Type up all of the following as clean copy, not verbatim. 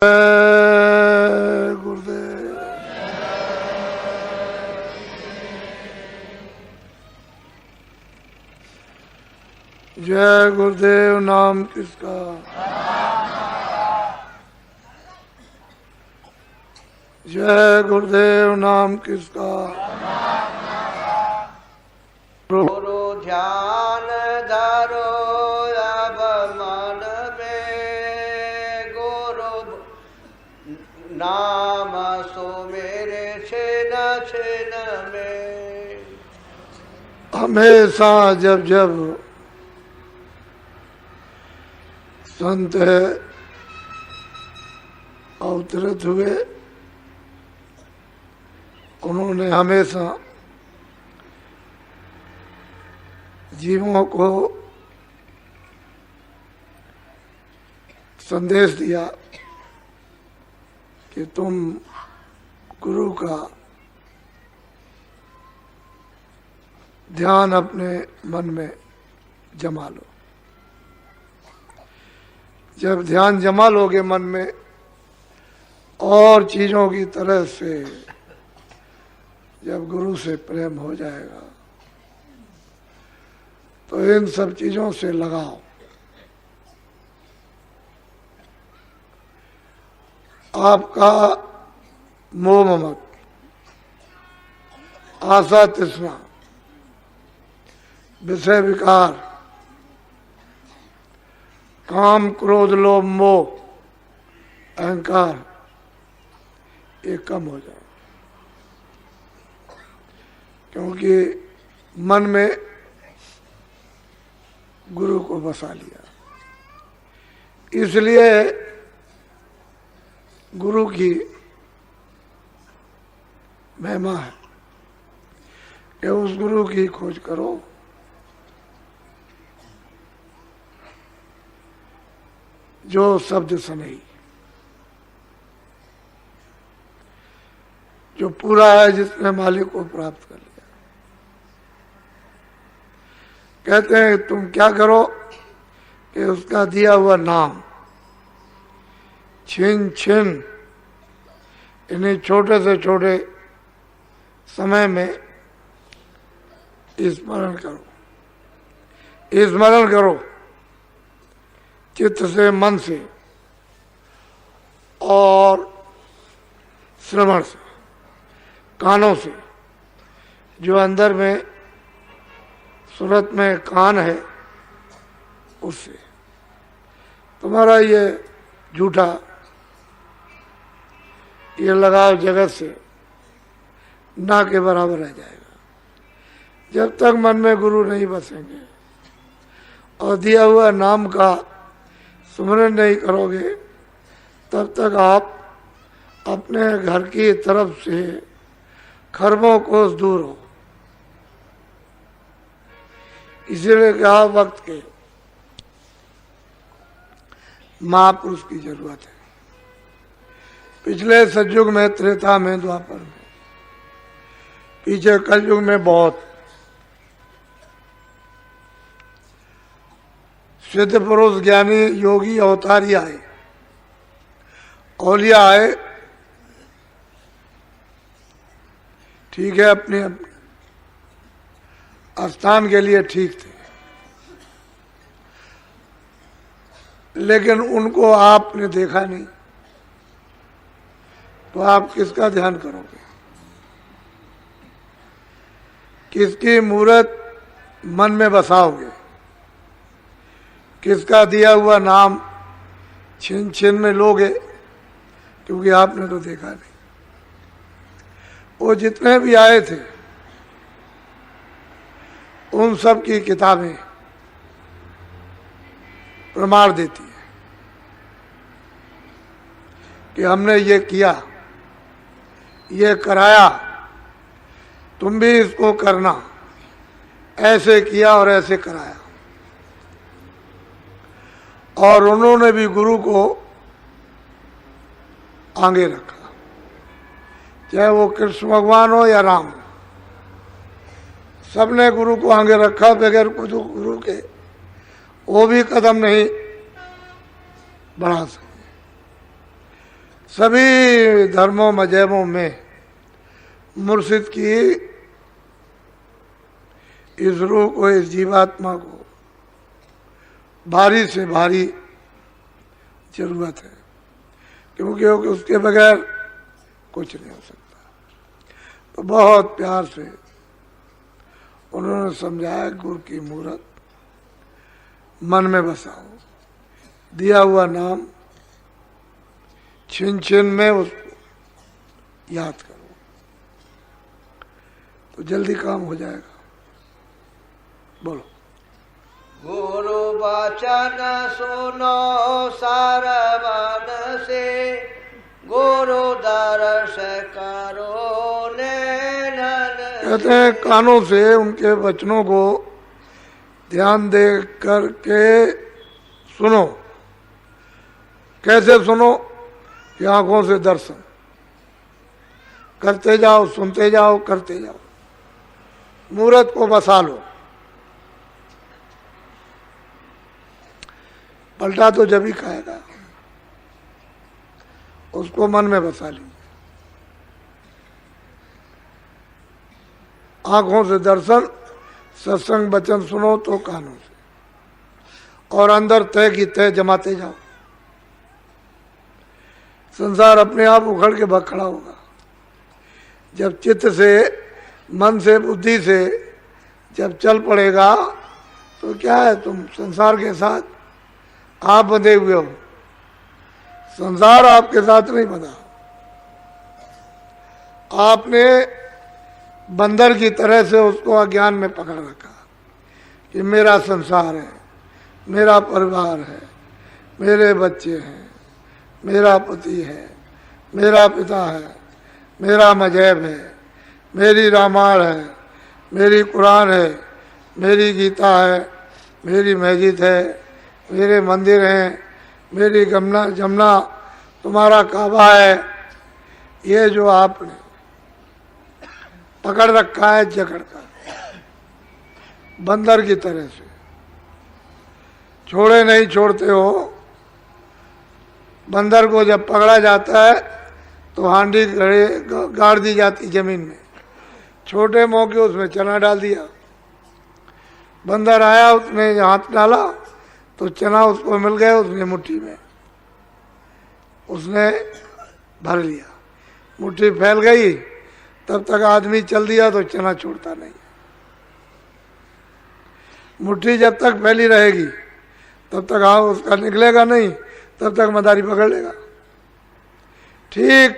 गुरुदेव जय गुरुदेव। नाम किसका? जय गुरुदेव। नाम किसका? गुरु ध्यान धरो अब मन में, गुरु नाम सुमेरे छिन छिन में। हमेशा जब जब संत अवतरित हुए, उन्होंने हमेशा जीवों को संदेश दिया कि तुम गुरु का ध्यान अपने मन में जमा लो। जब ध्यान जमा लोगे मन में, और चीजों की तरह से जब गुरु से प्रेम हो जाएगा तो इन सब चीजों से लगाओ। आपका मोह ममत, आशा तृष्णा, विषय विकार, काम क्रोध लोभ मोह अहंकार, ये कम हो जाए। क्योंकि मन में गुरु को बसा लिया। इसलिए गुरु की महिमा है कि उस गुरु की खोज करो जो शब्द सुने, जो पूरा है, जिसने मालिक को प्राप्त कर लिया। कहते हैं तुम क्या करो कि उसका दिया हुआ नाम छिन छिन, इन्हें छोटे से छोटे समय में स्मरण करो। स्मरण करो चित्त से, मन से और श्रवण से, कानों से। जो अंदर में सूरत में कान है, उससे तुम्हारा ये झूठा ये लगाव जगत से ना के बराबर रह जाएगा। जब तक मन में गुरु नहीं बसेंगे और दिया हुआ नाम का स्मरण नहीं करोगे, तब तक आप अपने घर की तरफ से खरबों कोस दूर हो। इसीलिए कहा वक्त के महापुरुष की जरूरत है। पिछले सतयुग में, त्रेता में, द्वापर में, पीछे कलयुग में बहुत सिद्ध पुरुष, ज्ञानी, योगी, अवतारी आए, औलिया आए। ठीक है, अपने अपने स्थान के लिए ठीक थे, लेकिन उनको आपने देखा नहीं, तो आप किसका ध्यान करोगे? किसकी मूर्त मन में बसाओगे? किसका दिया हुआ नाम छिन छिन में लोगे? क्योंकि आपने तो देखा नहीं। वो जितने भी आए थे, उन सब की किताबें प्रमाण देती है कि हमने ये किया, ये कराया, तुम भी इसको करना, ऐसे किया और ऐसे कराया। और उन्होंने भी गुरु को आगे रखा, चाहे वो कृष्ण भगवान हो या राम, सबने गुरु को आगे रखा। बगैर कुछ गुरु के वो भी कदम नहीं बढ़ा सके। सभी धर्मों मजहबों में मुर्शिद की इस रूह को, इस जीवात्मा को भारी से भारी जरूरत है, क्योंकि उसके बगैर कुछ नहीं हो सकता। तो बहुत प्यार से उन्होंने समझाया, गुरु की मूरत मन में बसाओ, दिया हुआ नाम छिन छिन में उसको याद करो, तो जल्दी काम हो जाएगा। बोलो। गुरु वचन सुनो सरवन से, गुरु दर्श करो नैनन। कहते हैं कानों से उनके वचनों को ध्यान दे करके सुनो। कैसे सुनो? कि आंखों से दर्शन करते जाओ, सुनते जाओ, करते जाओ, मूरत को बसा लो। पलटा तो जब ही खाएगा, उसको मन में बसा लीजिए। आंखों से दर्शन, सत्संग वचन सुनो तो कानों से, और अंदर तय की तय जमाते जाओ। संसार अपने आप उखड़ के भाग खड़ा होगा। जब चित्त से, मन से, बुद्धि से जब चल पड़ेगा तो क्या है, तुम संसार के साथ आप बंधे हुए हो, संसार आपके साथ नहीं बंधा। आपने बंदर की तरह से उसको अज्ञान में पकड़ रखा कि मेरा संसार है, मेरा परिवार है, मेरे बच्चे हैं, मेरा पति है, मेरा पिता है, मेरा मजहब है, मेरी रामायण है, मेरी कुरान है, मेरी गीता है, मेरी मस्जिद है, मेरे मंदिर हैं, मेरी जमुना, तुम्हारा काबा है। ये जो आपने पकड़ रखा है जकड़ कर, बंदर की तरह से छोड़े नहीं छोड़ते हो। बंदर को जब पकड़ा जाता है तो हांडी गाड़ दी जाती जमीन में, छोटे मौके उसमें चना डाल दिया। बंदर आया, उसने हाथ डाला तो चना उसको मिल गया, उसने मुट्ठी में उसने भर लिया। मुट्ठी फैल गई, तब तक आदमी चल दिया तो चना छोड़ता नहीं। मुट्ठी जब तक फैली रहेगी तब तक उसका निकलेगा नहीं, तब तक मदारी पकड़ लेगा। ठीक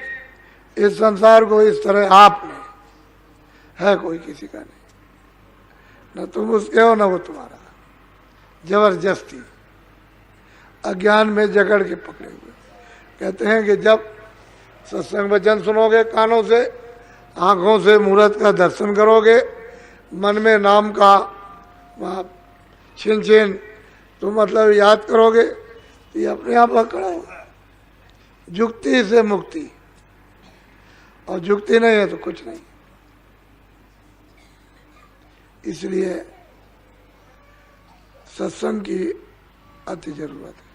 इस संसार को इस तरह आपने है, कोई किसी का नहीं, न तुम उसके हो न वो तुम्हारा। जबरदस्ती अज्ञान में जकड़ के पकड़े हुए। कहते हैं कि जब सत्संग वचन सुनोगे कानों से, आंखों से मूरत का दर्शन करोगे, मन में नाम का छिन छिन तो मतलब याद करोगे, तो ये अपने आप खड़ा होगा। जुक्ति से मुक्ति, और जुक्ति नहीं है तो कुछ नहीं। इसलिए सत्संग की अति जरूरत है।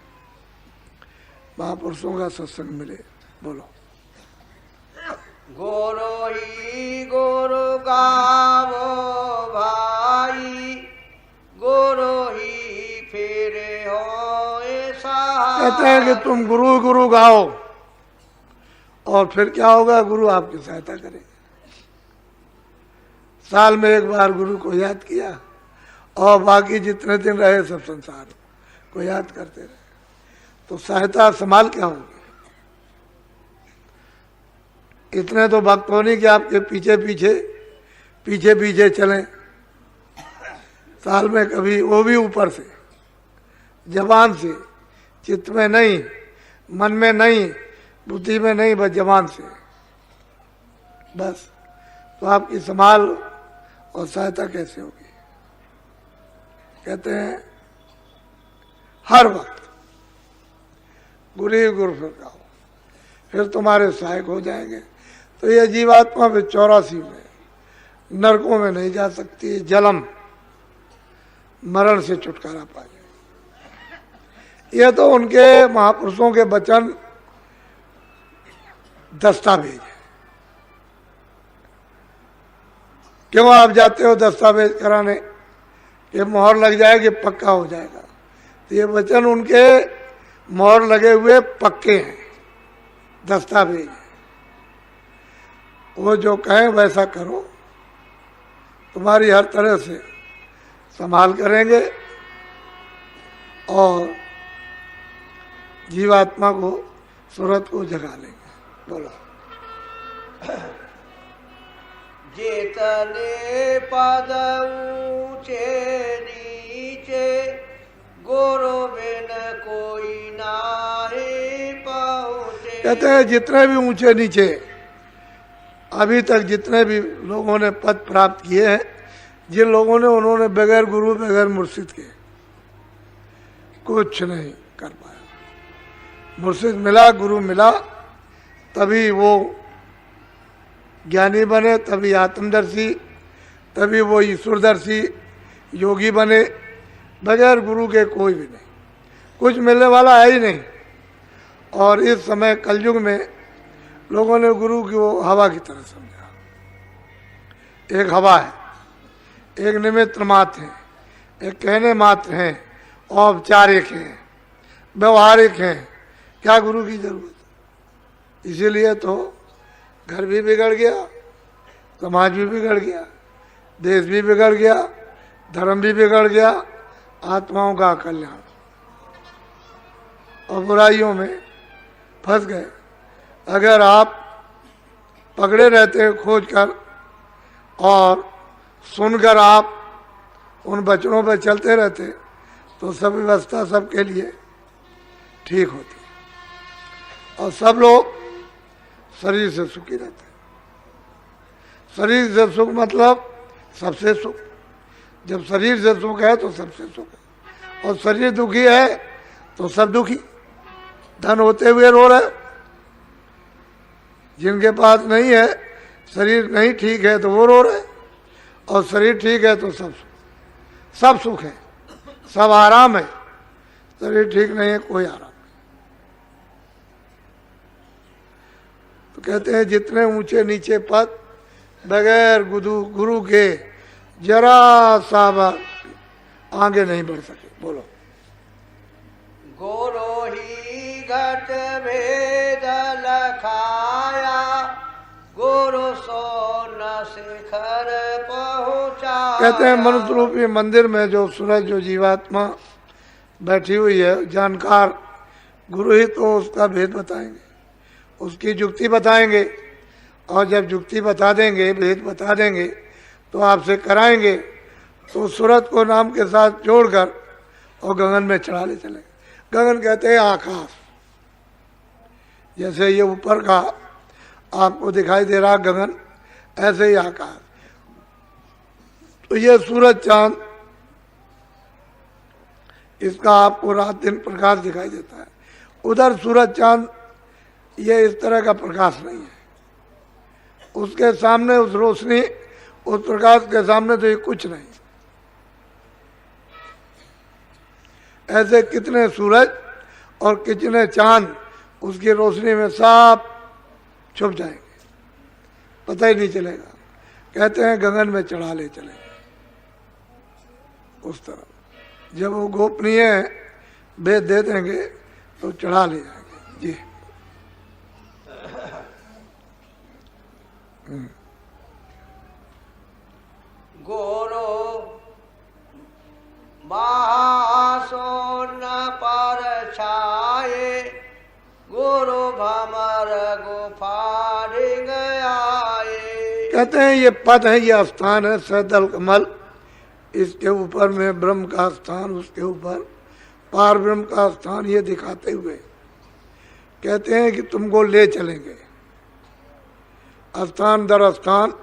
महापुरुषों का सत्संग मिले। बोलो। गुरु ही गुरु गावो भाई, गुरु ही फिर हो सहाय। कहते हैं कि तुम गुरु गुरु गाओ, और फिर क्या होगा, गुरु आपकी सहायता करेगा। साल में एक बार गुरु को याद किया, और बाकी जितने दिन रहे सब संसार को याद करते रहे, तो सहायता संभाल क्या होगी। इतने तो भक्त होने कि आपके पीछे पीछे पीछे पीछे चलें। साल में कभी, वो भी ऊपर से, जबान से, चित्त में नहीं, मन में नहीं, बुद्धि में नहीं, बस जबान से बस। तो आपकी संभाल और सहायता कैसे होगी। कहते हैं हर वक्त गुरु ही गुरु फिर गाओ, फिर तुम्हारे सहायक हो जाएंगे। तो ये जीवात्मा फिर 84 में नरकों में नहीं जा सकती, जलम मरण से छुटकारा पाए। ये तो उनके महापुरुषों के वचन दस्तावेज है। क्यों आप जाते हो दस्तावेज कराने कि मोहर लग जाएगी पक्का हो जाएगा? तो ये वचन उनके मोहर लगे हुए पक्के हैं, दस्तावेज है। वो जो कहें वैसा करो, तुम्हारी हर तरह से संभाल करेंगे और जीवात्मा को सूरत को जगा लेंगे। बोलो। जितने पद ऊंचे नीचे गुरु बिन कोई नाहि पहुँचे। कहते हैं जितने भी ऊंचे नीचे अभी तक जितने भी लोगों ने पद प्राप्त किए हैं, जिन लोगों ने, उन्होंने बगैर गुरु बगैर मुर्शिद के कुछ नहीं कर पाया। मुर्शिद मिला, गुरु मिला, तभी वो ज्ञानी बने, तभी आत्मदर्शी, तभी वो ईश्वरदर्शी योगी बने। बगैर गुरु के कोई भी नहीं, कुछ मिलने वाला है ही नहीं। और इस समय कलयुग में लोगों ने गुरु को हवा की तरह समझा। एक हवा है, एक निमित्त मात्र है, एक कहने मात्र है, औपचारिक है, व्यवहारिक है। क्या गुरु की जरूरत? इसीलिए तो घर भी बिगड़ गया, समाज भी बिगड़ गया, देश भी बिगड़ गया, धर्म भी बिगड़ गया, आत्माओं का कल्याण और बुराइयों में फंस गए। अगर आप पकड़े रहते खोज कर और सुनकर आप उन वचनों पर चलते रहते तो सब व्यवस्था सबके लिए ठीक होती और सब लोग शरीर से सुखी रहते। शरीर से सुख मतलब सबसे सुख। जब शरीर से सुख है तो सबसे सुख है, और शरीर दुखी है तो सब दुखी। धन होते हुए रो रहे, जिनके पास नहीं है, शरीर नहीं ठीक है तो वो रो रहे, और शरीर ठीक है तो सब सुख है, सब आराम है। शरीर ठीक नहीं है, कोई आराम नहीं। तो कहते हैं जितने ऊंचे नीचे पद बगैर गुरु के जरा सा आगे नहीं बढ़ सके। बोलो। गुरु ही घट भेद लखाया, गुरु सो न शिखर पहुँचा। कहते हैं मनुष्य रूपी मंदिर में जो सूरज, जो जीवात्मा बैठी हुई है, जानकार गुरु ही तो उसका भेद बताएंगे, उसकी जुक्ति बताएंगे। और जब जुक्ति बता देंगे, भेद बता देंगे, तो आपसे कराएंगे, तो सूरत को नाम के साथ जोड़कर और गगन में चढ़ा ले चलेंगे। गगन कहते हैं आकाश। जैसे ये ऊपर का आपको दिखाई दे रहा गगन, ऐसे ही आकाश। तो ये सूरज चांद, इसका आपको रात दिन प्रकाश दिखाई देता है। उधर सूरज चांद ये इस तरह का प्रकाश नहीं है। उसके सामने उस रोशनी, उस प्रकाश के सामने तो ये कुछ नहीं। ऐसे कितने सूरज और कितने चांद उसकी रोशनी में सब छुप जाएंगे, पता ही नहीं चलेगा। कहते हैं गगन में चढ़ा ले चलेंगे उस तरह। जब वो गोपनीय भेद दे देंगे तो चढ़ा ले जाएंगे। जी। गुरु महासोन पर छाए, गुरु भमर गुफा गयाए। कहते हैं ये पद है, ये स्थान है सैदल कमल। इसके ऊपर में ब्रह्म का स्थान, उसके ऊपर पार ब्रह्म का स्थान, ये दिखाते हुए कहते हैं कि तुमको ले चलेंगे स्थान दर स्थान।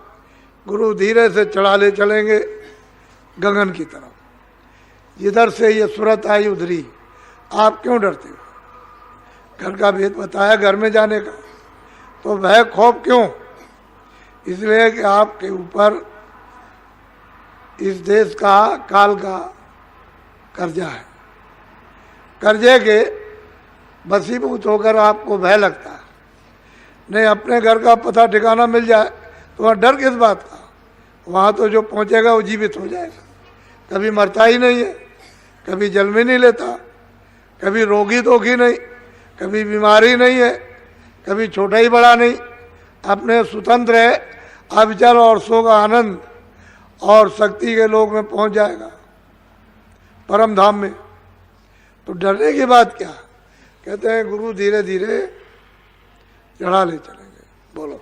गुरु धीरे से चढ़ा ले चलेंगे गगन की तरफ। जिधर से ये सूरत आई उधरी। आप क्यों डरते हो? घर का भेद बताया घर में जाने का, तो भय खौफ क्यों? इसलिए कि आपके ऊपर इस देश का, काल का कर्जा है। कर्जे के बसीभूत होकर आपको भय लगता है, नहीं अपने घर का पता ठिकाना मिल जाए तो वहाँ डर किस बात का। वहाँ तो जो पहुँचेगा वो जीवित हो जाएगा, कभी मरता ही नहीं है, कभी जन्म ही नहीं लेता, कभी रोगी धोगी नहीं, कभी बीमारी नहीं है, कभी छोटा ही बड़ा नहीं, अपने स्वतंत्र है, अविचल और सुख आनंद और शक्ति के लोक में पहुंच जाएगा, परम धाम में। तो डरने की बात क्या। कहते हैं गुरु धीरे धीरे चढ़ा ले चलेंगे। बोलो।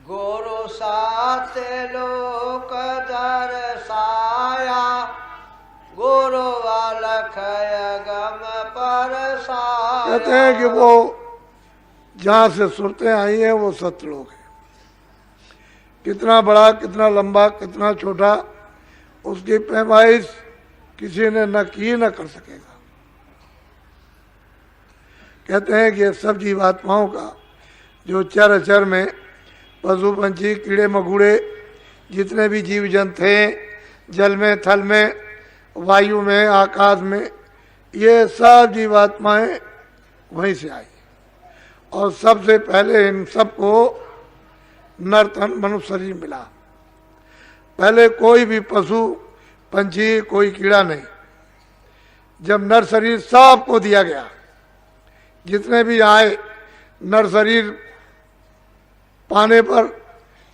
गुरु सात लोक दर्शाया, गुरु अलखय गम परसाया। कहते हैं कि वो जहाँ से सुरतें आई हैं वो सतलोक है। कितना बड़ा, कितना लंबा, कितना छोटा, उसकी पैमाइश किसी ने न की न कर सकेगा। कहते हैं कि सब जीवात्माओं का जो चर अचर में पशु पंछी कीड़े मकोड़े जितने भी जीव जंतु हैं, जल में, थल में, वायु में, आकाश में, ये सब जीवात्माएं वहीं से आई। और सबसे पहले इन सबको नर तन मनुष्य शरीर मिला। पहले कोई भी पशु पंछी कोई कीड़ा नहीं। जब नर शरीर सबको दिया गया, जितने भी आए, नर शरीर पाने पर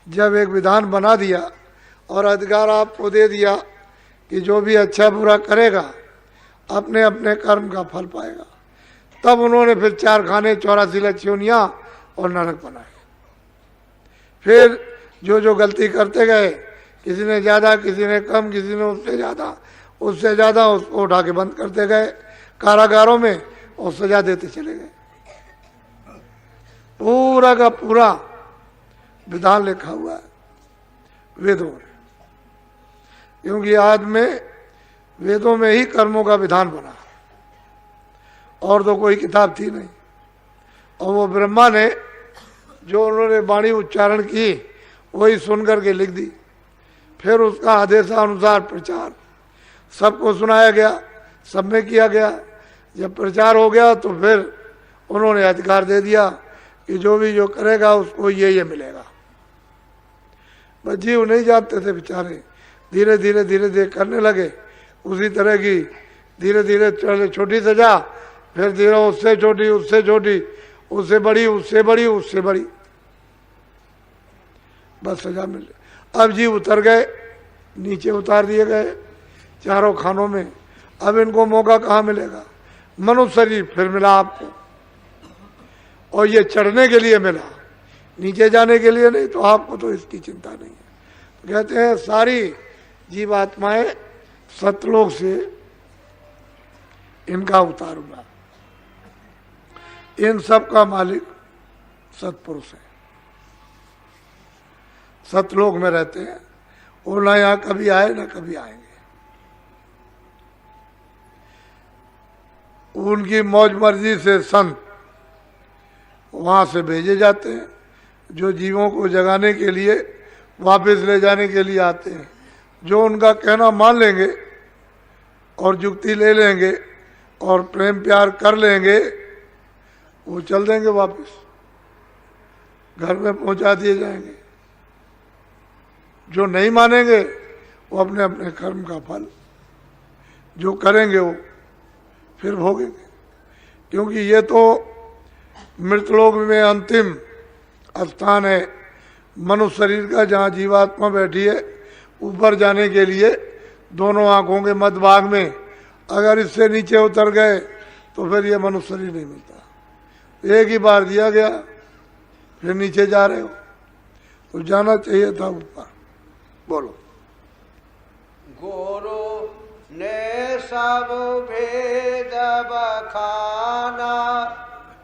जब एक विधान बना दिया और अधिकार आपको दे दिया कि जो भी अच्छा बुरा करेगा अपने अपने कर्म का फल पाएगा, तब उन्होंने फिर 4 खाने 84 लक्षणियाँ और नरक बनाए। फिर जो जो गलती करते गए, किसी ने ज़्यादा, किसी ने कम, किसी ने उससे ज़्यादा, उसको उठा के बंद करते गए कारागारों में और सजा देते चले गए। पूरा का पूरा विधान लिखा हुआ है वेदों में, क्योंकि आज में वेदों में ही कर्मों का विधान बना, और तो कोई किताब थी नहीं। और वो ब्रह्मा ने जो उन्होंने वाणी उच्चारण की वही सुन करके लिख दी। फिर उसका आदेशानुसार प्रचार सबको सुनाया गया, सब में किया गया। जब प्रचार हो गया तो फिर उन्होंने अधिकार दे दिया कि जो भी जो करेगा उसको ये मिलेगा। बस जीव नहीं जानते थे बेचारे, धीरे धीरे धीरे धीरे करने लगे उसी तरह की। धीरे धीरे चले छोटी सजा, फिर धीरे उससे छोटी, उससे छोटी, उससे बड़ी, उससे बड़ी, उससे बड़ी, बस सजा मिल। अब जीव उतर गए, नीचे उतार दिए गए चारों खानों में। अब इनको मौका कहाँ मिलेगा। मनुष्य शरीर फिर मिला आपको, और ये चढ़ने के लिए मिला, नीचे जाने के लिए नहीं। तो आपको तो इसकी चिंता नहीं है। तो कहते हैं सारी जीवात्माएं सतलोक से इनका उतार हुआ। इन सब का मालिक सतपुरुष है, सतलोक में रहते हैं। वो ना यहाँ कभी आए ना कभी आएंगे। उनकी मौज मर्जी से संत वहाँ से भेजे जाते हैं, जो जीवों को जगाने के लिए, वापस ले जाने के लिए आते हैं। जो उनका कहना मान लेंगे और युक्ति ले लेंगे और प्रेम प्यार कर लेंगे, वो चल देंगे वापस, घर में पहुंचा दिए जाएंगे। जो नहीं मानेंगे वो अपने अपने कर्म का फल जो करेंगे वो फिर भोगेंगे। क्योंकि ये तो मृतलोक में अंतिम स्थान है मनुष्य शरीर का, जहाँ जीवात्मा बैठी है। ऊपर जाने के लिए दोनों आंखों के मध्य भाग में, अगर इससे नीचे उतर गए तो फिर ये मनुष्य शरीर नहीं मिलता। एक ही बार दिया गया, फिर नीचे जा रहे हो, तो जाना चाहिए था ऊपर। बोलो। गुरु ने सब भेद बखाना,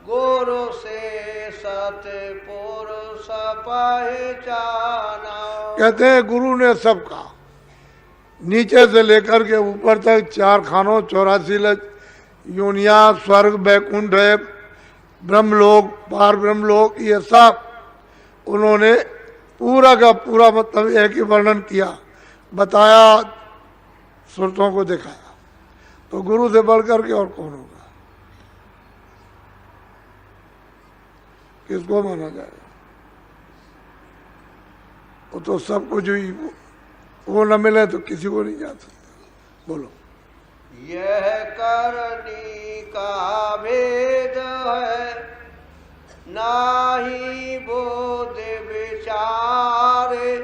गुरु से सतपुरुष पहचाना। कहते हैं गुरु ने सबका, नीचे से लेकर के ऊपर तक 4 खानों 84 योनिया, स्वर्ग, बैकुंठ है, ब्रह्मलोक, पार ब्रह्मलोक, ये सब उन्होंने पूरा का पूरा मतलब एक ही वर्णन किया, बताया, सुरतों को दिखाया। तो गुरु से बढ़ करके और कौन होगा। किसको माना जाएगा? वो तो सब कुछ हुई, वो न मिले तो किसी को नहीं जा सकता। बोलो। यह करनी का भेद है, नाही बोध विचारे,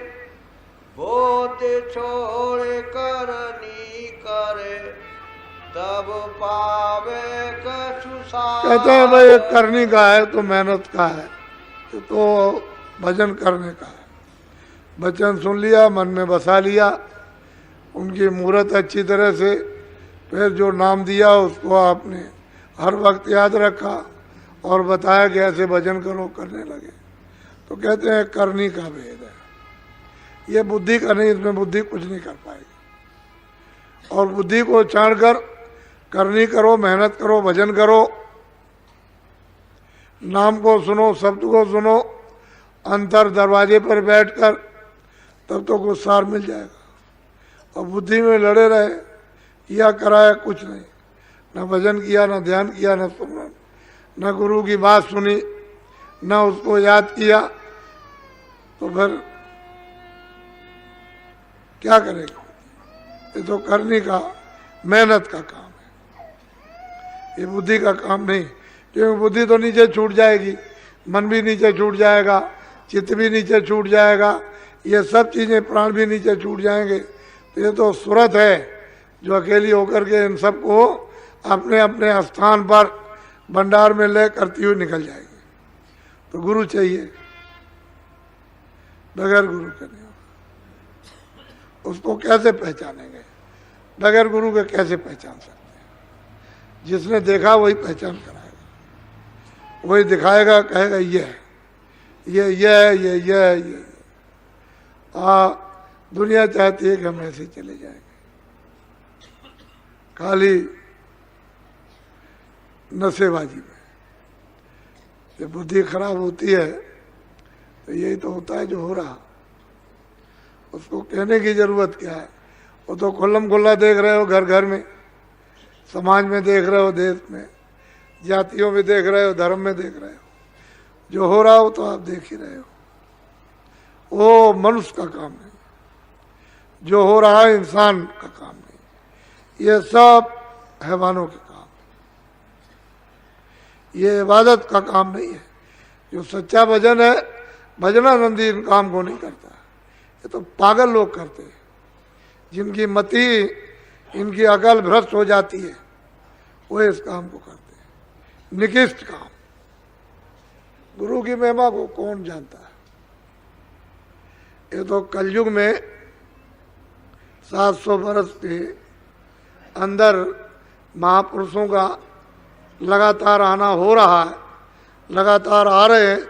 बोध छोड़ करनी करे, तब पावे कछु सारे। कहते हैं भाई करनी का है तो मेहनत का है, तो भजन करने का है। वचन सुन लिया, मन में बसा लिया, उनकी मूर्त अच्छी तरह से, फिर जो नाम दिया उसको आपने हर वक्त याद रखा और बताया कि ऐसे भजन करो, करने लगे। तो कहते हैं करनी का भेद है, ये बुद्धि का नहीं, इसमें बुद्धि कुछ नहीं कर पाएगी। और बुद्धि को छाड़ कर करनी करो, मेहनत करो, भजन करो, नाम को सुनो, शब्द को सुनो, अंतर दरवाजे पर बैठकर, तब तो कुछ सार मिल जाएगा। और बुद्धि में लड़े रहे, किया कराया कुछ नहीं, न भजन किया, न ध्यान किया, न सुना, न गुरु की बात सुनी, न उसको याद किया, तो फिर क्या करेगा? ये तो करने का, मेहनत का काम है, ये बुद्धि का काम नहीं। क्योंकि बुद्धि तो नीचे छूट जाएगी, मन भी नीचे छूट जाएगा, चित्त भी नीचे छूट जाएगा, ये सब चीजें, प्राण भी नीचे छूट जाएंगे। तो ये तो सूरत है जो अकेली होकर के इन सबको अपने अपने स्थान पर भंडार में ले करती हुई निकल जाएगी। तो गुरु चाहिए, बगैर गुरु के नहीं होगा। उसको कैसे पहचानेंगे? बगैर गुरु के कैसे पहचान सकते हैं? जिसने देखा वही पहचान कराएगा, वही दिखाएगा, कहेगा ये है, ये। दुनिया चाहती है कि हम ऐसे चले जाएंगे, खाली नशेबाजी में। जब बुद्धि खराब होती है तो यही तो होता है जो हो रहा। उसको कहने की जरूरत क्या है? वो तो खुल्लम खुल्ला देख रहे हो, घर घर में, समाज में देख रहे हो, देश में, जातियों में देख रहे हो, धर्म में देख रहे हो। जो हो रहा हो तो आप देख ही रहे हो। वो मनुष्य का काम नहीं, जो हो रहा है इंसान का काम नहीं, ये सब हैवानों के काम। ये इबादत का काम नहीं है। जो सच्चा भजन है, भजनानंदी इन काम को नहीं करता। ये तो पागल लोग करते हैं, जिनकी मति, इनकी अकल भ्रष्ट हो जाती है, वो इस काम को करते हैं, निकृष्ट काम। गुरु की महिमा को कौन जानता है? ये तो कलयुग में 700 वर्ष के अंदर महापुरुषों का लगातार आना हो रहा है, लगातार आ रहे हैं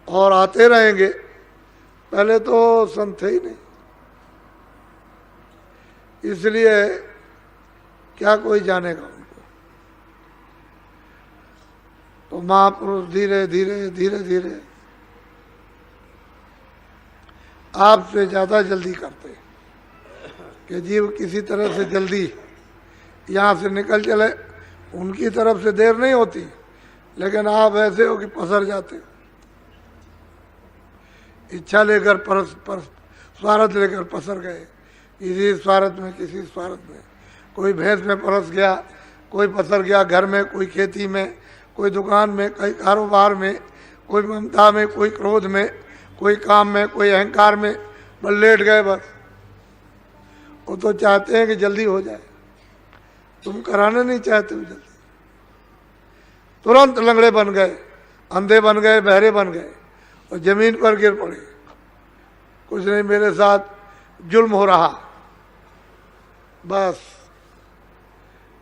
और आते रहेंगे। पहले तो संत थे ही नहीं, इसलिए क्या कोई जानेगा उनको। तो महापुरुष धीरे धीरे धीरे धीरे आपसे ज्यादा जल्दी करते कि जीव किसी तरह से जल्दी यहाँ से निकल चले। उनकी तरफ से देर नहीं होती, लेकिन आप ऐसे हो कि पसर जाते हो, इच्छा लेकर स्वार्थ लेकर पसर गए, किसी स्वार्थ में, किसी स्वार्थ में। कोई भैंस में परस गया, कोई पसर गया घर में, कोई खेती में, कोई दुकान में, कोई कारोबार में, कोई ममता में, कोई क्रोध में, कोई काम में, कोई अहंकार में, बस लेट गए। बस वो तो चाहते हैं कि जल्दी हो जाए, तुम कराना नहीं चाहते हो जल्दी। तुरंत लंगड़े बन गए, अंधे बन गए, बहरे बन गए और जमीन पर गिर पड़े। कुछ नहीं, मेरे साथ जुल्म हो रहा। बस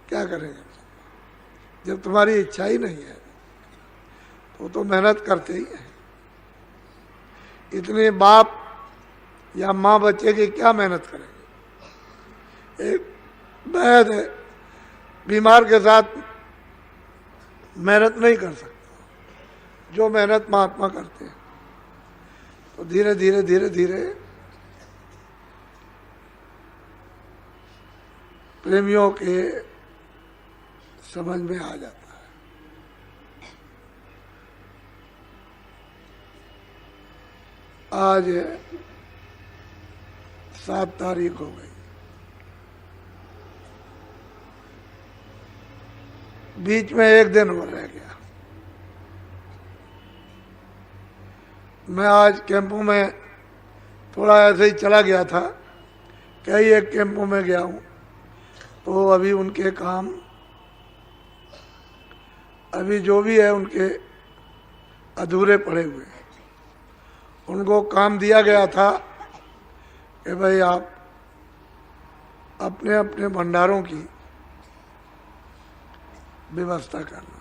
क्या करेंगे? जब तुम्हारी इच्छा ही नहीं है तो मेहनत करते ही है। इतने बाप या माँ बच्चे की क्या मेहनत करेंगे? एक वैद्य है, बीमार के साथ मेहनत नहीं कर सकता जो मेहनत महात्मा करते हैं। तो धीरे धीरे धीरे धीरे प्रेमियों के समझ में आ जाता है। आज 7 तारीख हो गई। बीच में एक दिन और रह गया। मैं आज कैंपों में थोड़ा ऐसे ही चला गया था, कई एक कैंपों में गया हूँ, तो अभी उनके काम अभी जो भी है उनके अधूरे पड़े हुए हैं। उनको काम दिया गया था कि भाई आप अपने अपने भंडारों की व्यवस्था करना,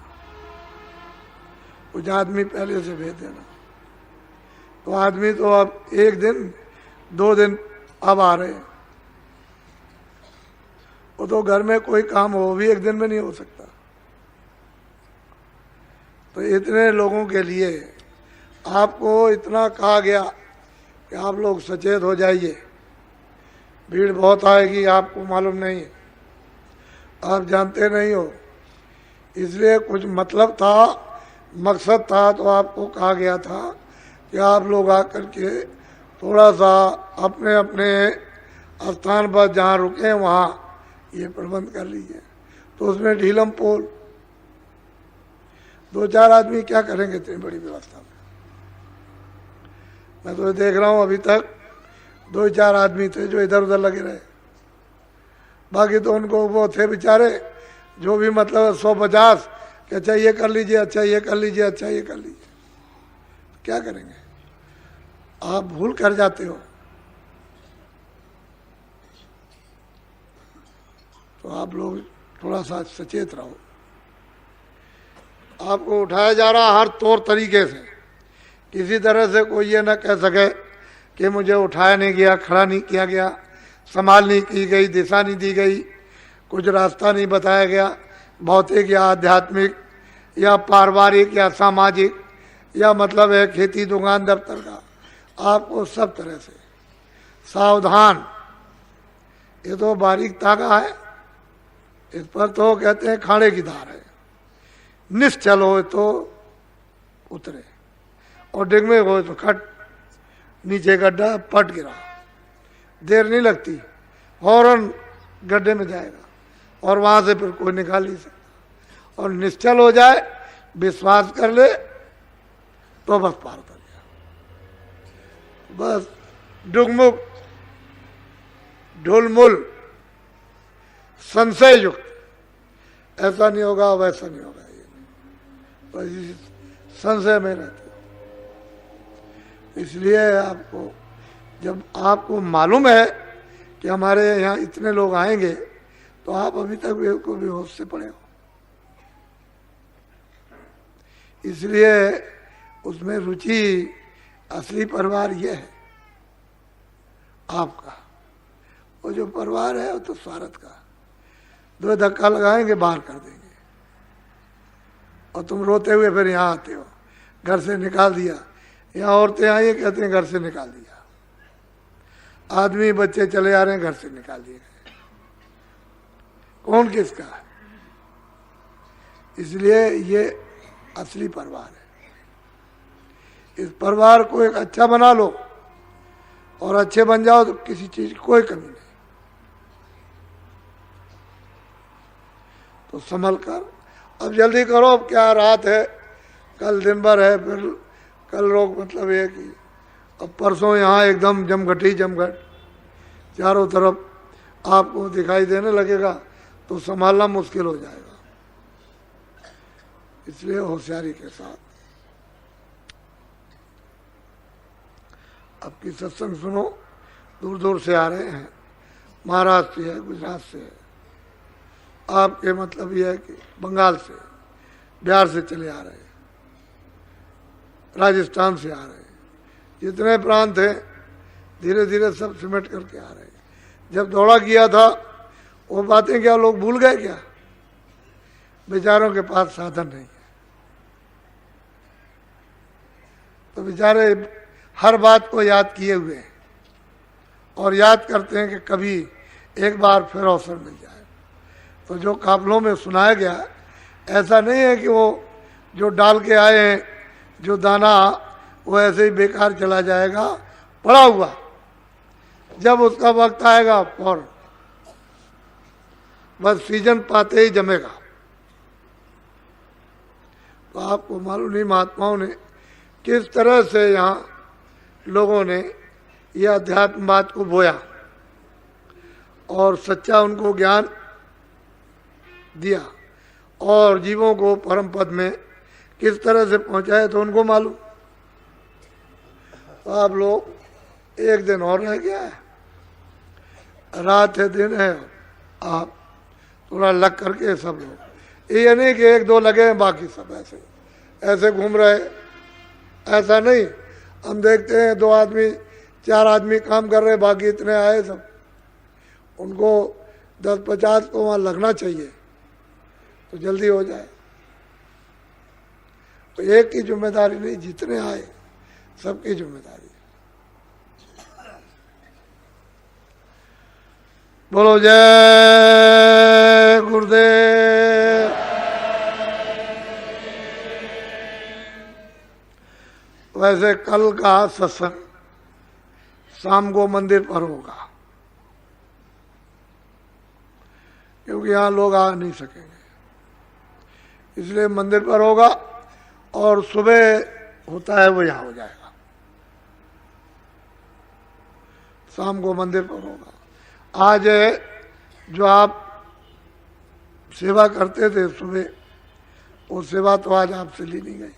कुछ आदमी पहले से भेज देना। तो आदमी तो अब 1 दिन 2 दिन अब आ रहे हैं। वो तो घर में कोई काम हो भी 1 दिन में नहीं हो सकता। तो इतने लोगों के लिए आपको इतना कहा गया कि आप लोग सचेत हो जाइए, भीड़ बहुत आएगी, आपको मालूम नहीं है, आप जानते नहीं हो, इसलिए कुछ मतलब था, मकसद था, तो आपको कहा गया था कि आप लोग आकर के थोड़ा सा अपने अपने स्थान पर जहाँ रुके वहाँ ये प्रबंध कर लीजिए। तो उसमें ढीलम पोल 2-4 आदमी क्या करेंगे इतनी बड़ी व्यवस्था में। मैं तो देख रहा हूँ अभी तक 2-4 आदमी थे जो इधर उधर लगे रहे, बाकी तो उनको वो थे बेचारे जो भी मतलब 150 कि अच्छा ये कर लीजिए, अच्छा ये कर लीजिए, अच्छा ये कर लीजिए। क्या करेंगे, आप भूल कर जाते हो। तो आप लोग थोड़ा सा सचेत रहो। आपको उठाया जा रहा हर तौर तरीके से, किसी तरह से कोई ये ना कह सके कि मुझे उठाया नहीं गया, खड़ा नहीं किया गया, संभाल नहीं की गई, दिशा नहीं दी गई, कुछ रास्ता नहीं बताया गया, भौतिक या आध्यात्मिक या पारिवारिक या सामाजिक या मतलब है खेती दुकान दफ्तर का। आपको सब तरह से सावधान, ये तो बारीक तागा है, इस पर तो कहते हैं खाने की धार है। निश्चल हो तो उतरे और डिगमे हो तो खट नीचे गड्ढा पट गिरा, देर नहीं लगती, फौरन गड्ढे में जाएगा और वहां से फिर कोई निकाल नहीं सकता। और निश्चल हो जाए, विश्वास कर ले तो बस पार कर गया। बस डुगमुग ढुलमुल संशय युक्त, ऐसा नहीं होगा वैसा नहीं होगा, ये बस संशय में रहते। इसलिए आपको जब आपको मालूम है कि हमारे यहाँ इतने लोग आएंगे, तो आप अभी तक को बेहोश से पड़े हो, इसलिए उसमें रुचि असली परिवार ये है आपका। वो जो परिवार है वो तो स्वार्थ का, 2 धक्का लगाएंगे बाहर कर देंगे और तुम रोते हुए फिर यहाँ आते हो, घर से निकाल दिया। यहाँ औरतें आई कहते हैं घर से निकाल दिया, आदमी बच्चे चले आ रहे हैं घर से निकाल दिए गए। कौन किसका है? इसलिए ये असली परिवार है। इस परिवार को एक अच्छा बना लो और अच्छे बन जाओ तो किसी चीज की कोई कमी नहीं। तो संभल कर अब जल्दी करो, अब क्या रात है, कल दिन भर है, फिर कल लोग मतलब ये कि अब परसों यहाँ एकदम जमघट ही जमघट, चारों तरफ आपको दिखाई देने लगेगा तो संभालना मुश्किल हो जाएगा। इसलिए होशियारी के साथ आपकी सत्संग सुनो। दूर दूर से आ रहे हैं, महाराष्ट्र से है, गुजरात से है, आपके मतलब ये है कि बंगाल से, बिहार से चले आ रहे हैं, राजस्थान से आ रहे हैं, जितने प्रांत हैं धीरे धीरे सब सिमट करके आ रहे हैं। जब दौड़ा किया था वो बातें क्या लोग भूल गए क्या? बेचारों के पास साधन नहीं है, तो बेचारे हर बात को याद किए हुए हैं और याद करते हैं कि कभी एक बार फिर अवसर मिल जाए। तो जो काफलों में सुनाया गया, ऐसा नहीं है कि वो जो डाल के आए हैं, जो दाना वो ऐसे ही बेकार चला जाएगा पड़ा हुआ। जब उसका वक्त आएगा फौरन बस सीजन पाते ही जमेगा। तो आपको मालूम नहीं महात्माओं ने किस तरह से यहाँ लोगों ने यह अध्यात्मवाद को बोया और सच्चा उनको ज्ञान दिया और जीवों को परम पद में किस तरह से पहुंचाए तो उनको मालूम। तो आप लोग एक दिन और रह गया है, रात है दिन है, आप थोड़ा लग करके सब लोग, ये नहीं कि एक दो लगे हैं बाकी सब ऐसे ऐसे घूम रहे, ऐसा नहीं। हम देखते हैं 2 आदमी 4 आदमी काम कर रहे, बाकी इतने आए सब, उनको 10-50 को वहाँ लगना चाहिए तो जल्दी हो जाए। तो एक की जिम्मेदारी नहीं, जितने आए सबकी जिम्मेदारी है। बोलो जय गुरुदेव। वैसे कल का सत्संग शाम को मंदिर पर होगा, क्योंकि यहाँ लोग आ नहीं सकेंगे, इसलिए मंदिर पर होगा। और सुबह होता है वो यहाँ हो जाएगा, शाम को मंदिर पर होगा। आज जो आप सेवा करते थे सुबह, वो सेवा तो आज आपसे ली नहीं गई।